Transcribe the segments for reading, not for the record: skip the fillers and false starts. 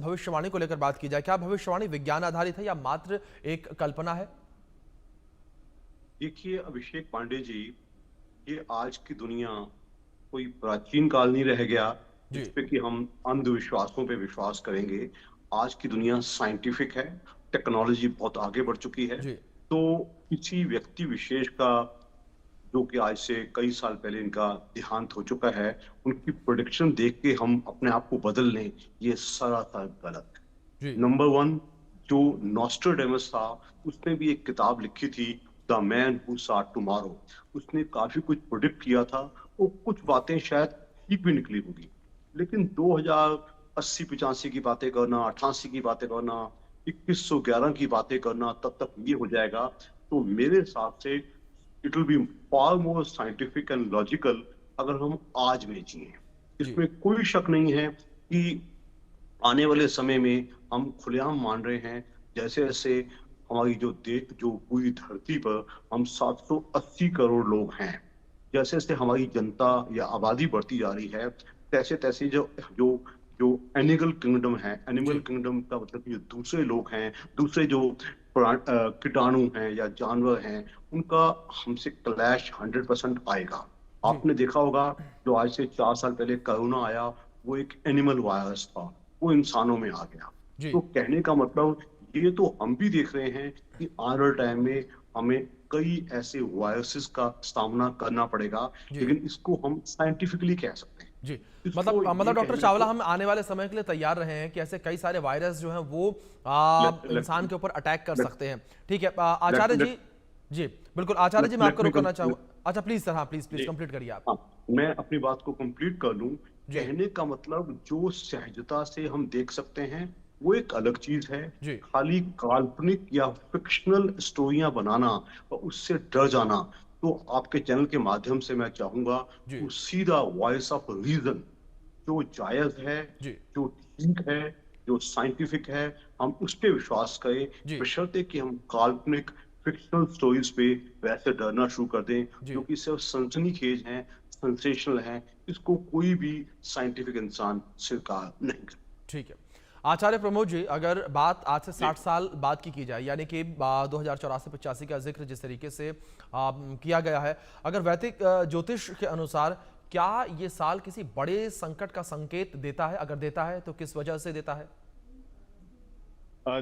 भविष्यवाणी को लेकर बात की जाए, क्या भविष्यवाणी विज्ञान आधारित है या मात्र एक कल्पना है? देखिए अभिषेक पांडे जी, ये आज की दुनिया कोई प्राचीन काल नहीं रह गया जी। जिसपे कि हम अंधविश्वासों पे विश्वास करेंगे। आज की दुनिया साइंटिफिक है, टेक्नोलॉजी बहुत आगे बढ़ चुकी है। जी। तो किसी व्यक्ति विशेष का, जो कि आज से कई साल पहले इनका देहांत हो चुका है, उनकी प्रोडिक्शन देख के हम अपने आप को बदल लें, ये सरासर गलत है। जी। नंबर वन, जो नॉस्ट्राडेमस था, उसने भी एक किताब लिखी थी, the man who saw tomorrow. उसने काफी कुछ प्रोडिक्ट किया था। वो कुछ बातें शायद ठीक भी निकली होगी, लेकिन 2080-85 की बातें करना, 88 की बातें करना, 2111 की बातें करना, तब तक ये हो जाएगा। तो मेरे हिसाब से it will be far more scientific and logical अगर हम आज में जिए। जी। इसमें कोई शक नहीं है कि आने वाले समय में हम खुलेआम मान रहे हैं, जैसे जैसे हमारी जो पूरी धरती पर हम 780 करोड़ लोग हैं, जैसे जैसे हमारी जनता या आबादी बढ़ती जा रही है, तैसे तैसे जो जो जो एनिमल जी। किंगडम का मतलब जो दूसरे लोग हैं, दूसरे जो कीटाणु हैं या जानवर हैं, उनका हमसे क्लैश 100% आएगा। जी। आपने देखा होगा, जो आज से 4 साल पहले कोरोना आया, वो एक एनिमल वायरस था, वो इंसानों में आ गया। जी। तो कहने का मतलब, ये तो हम भी देख रहे हैं कि आने वाले टाइम में हमें कई ऐसे वायरसेस का सामना करना पड़ेगा, जी। लेकिन इसको हम साइंटिफिकली कह सकते हैं। जी। इसको ये मतलब डॉक्टर कहने चावला, को हम आने वाले समय के लिए तैयार रहे हैं कि ऐसे कई सारे वायरस जो हैं वो लेट इंसान के ऊपर अटैक कर लेट सकते हैं। ठीक है, लेट आचार्य जी। लेट जी। बिल्कुल आचार्य जी, मैं लेट आपको मी रोकना चाहूँ। अच्छा प्लीज सर, हाँ प्लीज प्लीज जी, कंप्लीट करिए आप। हाँ, मैं अपनी बात को कंप्लीट कर लूं। जी। कहने का मतलब, जो सहजता से हम देख सकते हैं, वो एक अलग चीज है। जी। खाली काल्पनिक या फिक्शनल स्टोरियां बनाना और उससे डर जाना, तो आपके चैनल के माध्यम से मैं चाहूंगा जी। कि सीधा वॉइस ऑफ रीजन, जो जायज है, जी। जो ठीक है, जो साइंटिफिक है, हम उस पे विश्वास करें, जी। बशर्ते कि हम काल्पनिक फिक्शनल स्टोरीज पे वैसे डरना शुरू कर दें, जो जी। कि सिर्फ सनसनीखेज हैं, सेंसेशनल हैं। इसको कोई भी साइंटिफिक इंसान स्वीकार नहीं कर। ठीक है। आचार्य प्रमोद जी, अगर बात आज से जी। 60 साल बाद की जाए, यानी कि 2084-85 का जिक्र जिस तरीके से किया गया है, अगर वैदिक ज्योतिष के अनुसार क्या ये साल किसी बड़े संकट का संकेत देता है? अगर देता है तो किस वजह से देता है?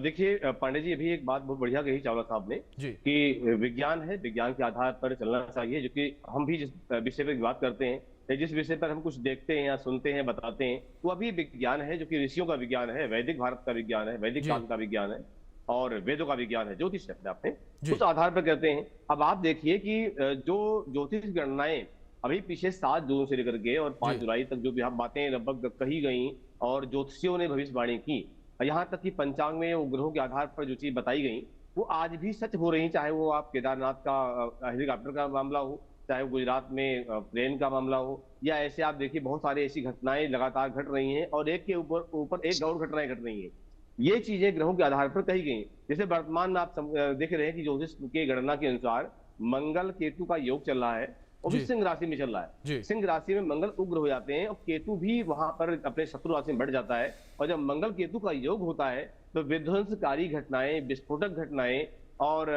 देखिए पांडे जी, अभी एक बात बहुत बढ़िया कही चावला साहब ने जी। कि विज्ञान है, विज्ञान के आधार पर चलना चाहिए। जो कि हम भी जिस विषय पर बात करते हैं या जिस विषय पर हम कुछ देखते हैं या सुनते हैं, बताते हैं, वो अभी विज्ञान है, जो कि ऋषियों का विज्ञान है, वैदिक भारत का विज्ञान है, वैदिक जी। काल का विज्ञान है और वेदों का विज्ञान है, ज्योतिष है अपने आप में। जी। उस आधार पर कहते हैं। अब आप देखिए कि जो ज्योतिष गणनाएं अभी पिछले 7 जून से लेकर के और जी। 5 जुलाई तक जो भी हम बातें लगभग कही गई और ज्योतिषियों ने भविष्यवाणी की, यहाँ तक कि पंचांग में वो ग्रहों के आधार पर जो चीज बताई गई, वो आज भी सच हो रही। चाहे वो आप केदारनाथ का हेलीकॉप्टर का मामला हो, चाहे वो गुजरात में प्लेन का मामला हो, या ऐसे आप देखिए बहुत सारी ऐसी घटनाएं लगातार घट रही हैं और एक के ऊपर ऊपर एक और घटनाएं घट रही हैं। ये चीजें ग्रहों के आधार पर कही गई। जैसे वर्तमान में आप देख रहे हैं कि ज्योतिष की गणना के अनुसार मंगल केतु का योग चल रहा है, वो भी जी। सिंह राशि में चल रहा है। जी। सिंह राशि में मंगल उग्र हो जाते हैं और केतु भी वहां पर अपने शत्रु राशि में बढ़ जाता है। और जब मंगल केतु का योग होता है तो विध्वंसकारी घटनाएं, विस्फोटक घटनाएं और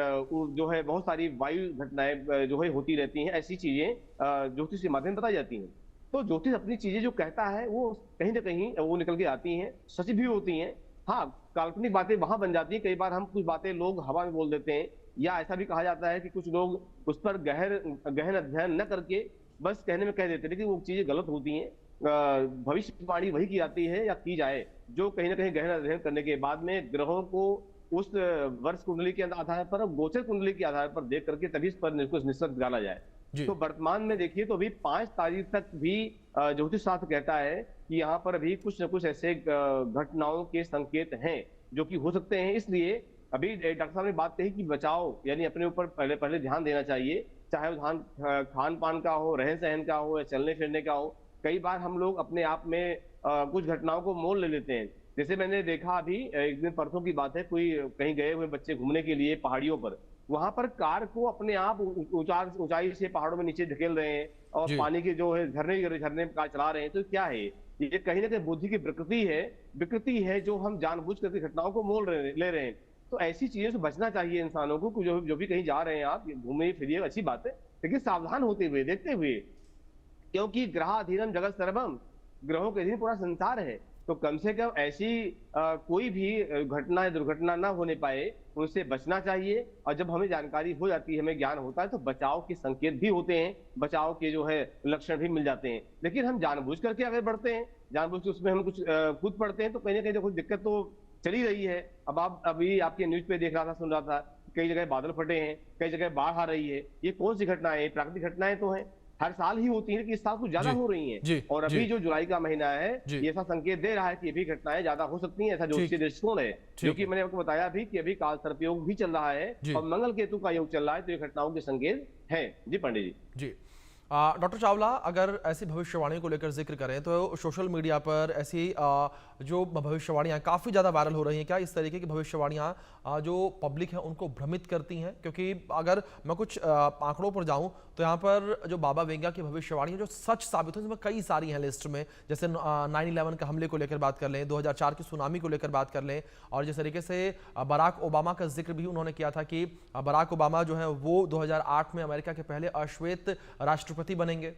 जो है बहुत सारी वायु घटनाएं जो है होती रहती हैं। ऐसी चीजें ज्योतिष के माध्यम बताई जाती हैं। तो ज्योतिष अपनी चीजें जो कहता है वो कहीं ना कहीं वो निकल के आती हैं, सच भी होती हैं। हाँ, काल्पनिक बातें वहां बन जाती हैं। कई बार हम कुछ बातें लोग हवा में बोल देते हैं, या ऐसा भी कहा जाता है कि कुछ लोग उस पर गहन अध्ययन न करके बस कहने में कह देते हैं, लेकिन वो चीजें गलत होती हैं। भविष्यवाणी वही की जाती है या की जाए जो कहीं ना कहीं गहन अध्ययन करने के बाद में ग्रहों को उस वर्ष कुंडली के आधार पर और गोचर कुंडली के आधार पर देख करके तभी इस पर कुछ निष्कर्ष निकाला जाए। जी। तो वर्तमान में देखिए तो अभी 5 तारीख तक भी ज्योतिष शास्त्र कहता है कि यहाँ पर अभी कुछ न कुछ ऐसे घटनाओं के संकेत हैं जो कि हो सकते हैं। इसलिए अभी डॉक्टर साहब ने बात कही कि बचाव यानी अपने ऊपर पहले पहले ध्यान देना चाहिए, चाहे वो खान पान का हो, रहन सहन का हो या चलने फिरने का हो। कई बार हम लोग अपने आप में कुछ घटनाओं को मोल ले लेते हैं। जैसे मैंने देखा अभी एक दिन परसों की बात है, कोई कहीं गए हुए बच्चे घूमने के लिए पहाड़ियों पर, वहां पर कार को अपने आप ऊंचाई से पहाड़ों में नीचे धकेल रहे हैं और जी। पानी के जो है झरने झरने का चला रहे हैं। तो क्या है ये कहीं ना कहीं बुद्धि की विकृति है जो हम जानबूझ करके घटनाओं को ले रहे हैं। तो ऐसी चीजों से बचना चाहिए इंसानों को कि जो भी कहीं जा रहे हैं आप, घूमिए फिरिए, अच्छी बात है, लेकिन सावधान होते हुए, देखते हुए, क्योंकि ग्रहाधीनम जगत सर्वम, ग्रहों के अधीन पूरा संसार है। तो कम से कम ऐसी कोई भी घटना या दुर्घटना ना होने पाए, उनसे बचना चाहिए। और जब हमें जानकारी हो जाती है, हमें ज्ञान होता है, तो बचाव के संकेत भी होते हैं, बचाव के जो है लक्षण भी मिल जाते हैं। लेकिन हम जानबूझ करके आगे बढ़ते हैं, जानबूझ के उसमें हम कुछ कूद पड़ते हैं, तो कहीं ना कहीं कुछ दिक्कत तो चली रही है। अब आप अभी आपके न्यूज पे देख रहा था, सुन रहा था, कई जगह बादल फटे हैं, कई जगह बाढ़ आ रही है। ये कौन सी घटनाएं हैं? प्राकृतिक घटनाएं तो हैं, हर साल ही होती है, लेकिन इस साल कुछ ज्यादा जी हो रही हैं। जी और जी अभी जो जुलाई का महीना है, जी ये ऐसा संकेत दे रहा है कि ये भी घटनाएं ज्यादा हो सकती हैं, ऐसा ज्योतिषीय ठीक दृष्टिकोण है। जो ठीक कि है मैंने आपको बताया भी कि अभी काल सर्प योग भी चल रहा है जी और मंगल केतु का योग चल रहा है, तो ये घटनाओं के संकेत हैं। जी पंडित जी। जी डॉक्टर चावला, अगर ऐसी भविष्यवाणियों को लेकर जिक्र करें तो सोशल मीडिया पर ऐसी जो भविष्यवाणियां काफ़ी ज़्यादा वायरल हो रही हैं, क्या इस तरीके की भविष्यवाणियां जो पब्लिक है उनको भ्रमित करती हैं? क्योंकि अगर मैं कुछ आंकड़ों पर जाऊं तो यहाँ पर जो बाबा वेंगा की भविष्यवाणियां जो सच साबित हुई, इसमें कई सारी हैं लिस्ट में। जैसे 9/11 के हमले को लेकर बात कर लें, 2004 की सुनामी को लेकर बात कर लें, और जिस तरीके से बराक ओबामा का जिक्र भी उन्होंने किया था कि बराक ओबामा जो है वो 2008 में अमेरिका के पहले अश्वेत राष्ट्रपति बनेंगे।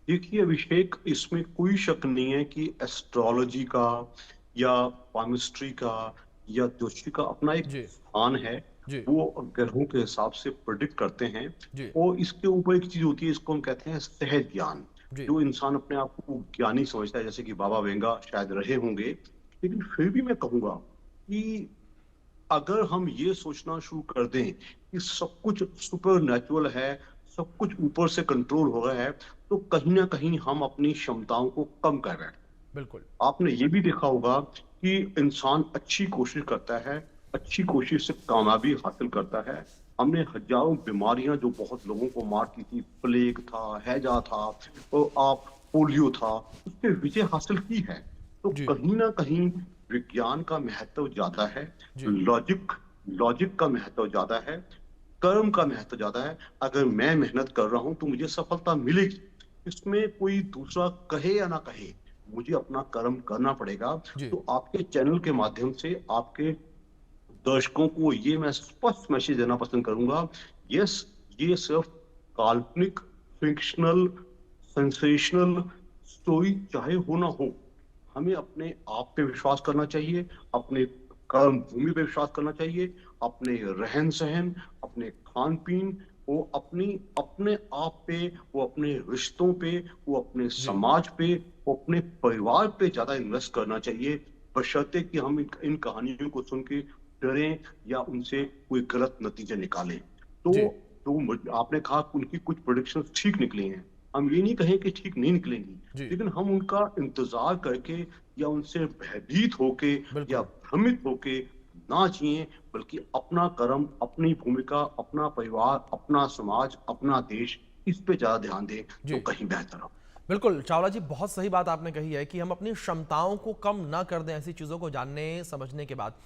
देखिए अभिषेक, इसमें कोई शक नहीं है कि एस्ट्रोलॉजी का या पामिस्ट्री का या ज्योतिषी का अपना एक जी स्थान है। जी वो ग्रहों के हिसाब से प्रिडिक्ट करते हैं। जी और इसके ऊपर एक चीज होती है, इसको हम कहते हैं सहज ज्ञान। जी जो इंसान अपने आप को ज्ञानी समझता है, जैसे कि बाबा वेंगा शायद रहे होंगे, लेकिन फिर भी मैं कहूंगा कि अगर हम ये सोचना शुरू कर दें कि सब कुछ सुपर नेचुरल है, सब कुछ ऊपर से कंट्रोल हो रहा है, तो कहीं ना कहीं हम अपनी क्षमताओं को कम कर रहे हैं। बिल्कुल आपने ये भी देखा होगा कि इंसान अच्छी कोशिश करता है, अच्छी कोशिश से कामयाबी हासिल करता है। हमने हजारों बीमारियां जो बहुत लोगों को मारती थी, प्लेग था, हैजा था, और आप पोलियो था, उस पर विजय हासिल की है। तो जी कहीं ना कहीं विज्ञान का महत्व ज्यादा है, जी लॉजिक लॉजिक का महत्व ज्यादा है, कर्म का महत्व ज्यादा है। अगर मैं मेहनत कर रहा हूं तो मुझे सफलता मिलेगी, इसमें कोई दूसरा कहे या ना कहे, मुझे अपना कर्म करना पड़ेगा। जी तो आपके चैनल के माध्यम से आपके दर्शकों को ये मैं स्पष्ट मैसेज देना पसंद करूंगा, यस, ये सिर्फ काल्पनिक, फिक्शनल, सेंसेशनल स्टोरी चाहे हो ना हो, हमें अपने आप पे विश्वास करना चाहिए, अपने कर्म भूमि पे विश्वास करना चाहिए, अपने रहन सहन, अपने खान पीन, वो अपनी अपने आप पे, वो अपने रिश्तों पे, वो अपने जी समाज पे, वो अपने परिवार पे ज्यादा इन्वेस्ट करना चाहिए, बशर्ते कि हम इन कहानियों को सुन के डरें या उनसे कोई गलत नतीजे निकालें। तो जी जो आपने कहा कि उनकी कुछ प्रोडिक्शंस ठीक निकली हैं, हम ये नहीं कहें कि ठीक नहीं निकलेंगी, जी लेकिन हम उनका इंतजार करके या उनसे भयभीत होके या बिल्कुल भ्रमित होके ना जिए, बल्कि अपना कर्म, अपनी भूमिका, अपना परिवार, अपना समाज, अपना देश, इस पे ज्यादा ध्यान दें तो जी कहीं बेहतर हो। बिल्कुल चावला जी, बहुत सही बात आपने कही है कि हम अपनी क्षमताओं को कम ना कर दें ऐसी चीज़ों को जानने समझने के बाद।